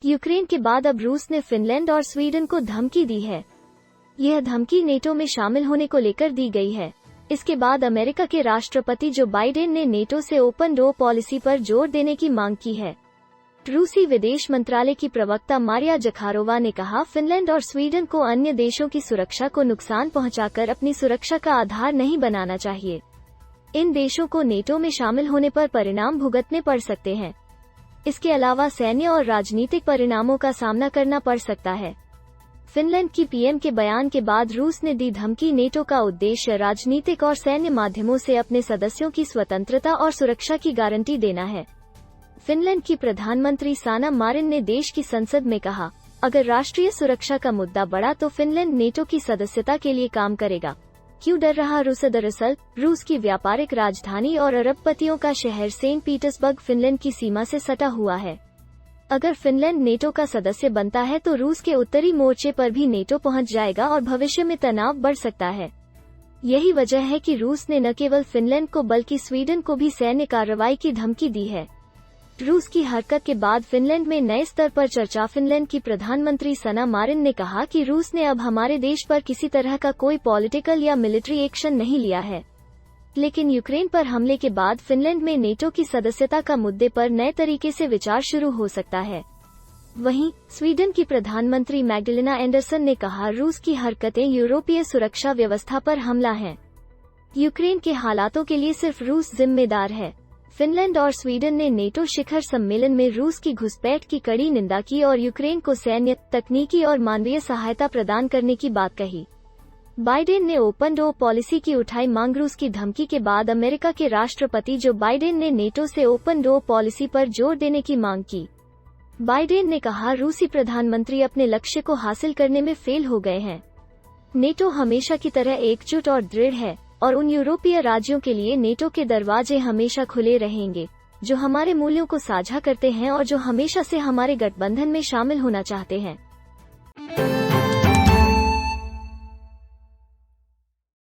Ukraine के बाद अब रूस ने फिनलैंड और स्वीडन को धमकी दी है। यह धमकी नेटो में शामिल होने को लेकर दी गई है। इसके बाद अमेरिका के राष्ट्रपति जो बाइडेन ने नेटो से ओपन डोर पॉलिसी पर जोर देने की मांग की है। रूसी विदेश मंत्रालय की प्रवक्ता मारिया जखारोवा ने कहा, फिनलैंड और स्वीडन को अन्य देशों की सुरक्षा को नुकसान पहुंचाकर अपनी सुरक्षा का आधार नहीं बनाना चाहिए। इन देशों को नेटो में शामिल होने पर परिणाम भुगतने पड़ सकते हैं। इसके अलावा सैन्य और राजनीतिक परिणामों का सामना करना पड़ सकता है। फिनलैंड की पीएम के बयान के बाद रूस ने दी धमकी। नेटो का उद्देश्य राजनीतिक और सैन्य माध्यमों से अपने सदस्यों की स्वतंत्रता और सुरक्षा की गारंटी देना है। फिनलैंड की प्रधानमंत्री साना मारिन ने देश की संसद में कहा, अगर राष्ट्रीय सुरक्षा का मुद्दा बढ़ा तो फिनलैंड नेटो की सदस्यता के लिए काम करेगा। क्यों डर रहा रूस? दरअसल रूस की व्यापारिक राजधानी और अरबपतियों का शहर सेंट पीटर्सबर्ग फिनलैंड की सीमा से सटा हुआ है। अगर फिनलैंड नेटो का सदस्य बनता है तो रूस के उत्तरी मोर्चे पर भी नेटो पहुंच जाएगा और भविष्य में तनाव बढ़ सकता है। यही वजह है कि रूस ने न केवल फिनलैंड को बल्कि स्वीडन को भी सैन्य कार्रवाई की धमकी दी है। रूस की हरकत के बाद फिनलैंड में नए स्तर पर चर्चा। फिनलैंड की प्रधानमंत्री सना मारिन ने कहा कि रूस ने अब हमारे देश पर किसी तरह का कोई पॉलिटिकल या मिलिट्री एक्शन नहीं लिया है, लेकिन यूक्रेन पर हमले के बाद फिनलैंड में नेटो की सदस्यता का मुद्दे पर नए तरीके से विचार शुरू हो सकता है। वहीं स्वीडन की प्रधानमंत्री मैगडलेना एंडरसन ने कहा, रूस की हरकतें यूरोपीय सुरक्षा व्यवस्था पर हमला है। यूक्रेन के हालातों के लिए सिर्फ रूस जिम्मेदार है। फिनलैंड और स्वीडन ने नेटो शिखर सम्मेलन में रूस की घुसपैठ की कड़ी निंदा की और यूक्रेन को सैन्य, तकनीकी और मानवीय सहायता प्रदान करने की बात कही। बाइडेन ने ओपन डोर पॉलिसी की उठाई मांग। रूस की धमकी के बाद अमेरिका के राष्ट्रपति जो बाइडेन ने नेटो से ओपन डोर पॉलिसी पर जोर देने की मांग की। बाइडेन ने कहा, रूसी प्रधानमंत्री अपने लक्ष्य को हासिल करने में फेल हो गए हैं। नेटो हमेशा की तरह एकजुट और दृढ़ है और उन यूरोपीय राज्यों के लिए नेटो के दरवाजे हमेशा खुले रहेंगे जो हमारे मूल्यों को साझा करते हैं और जो हमेशा से हमारे गठबंधन में शामिल होना चाहते हैं।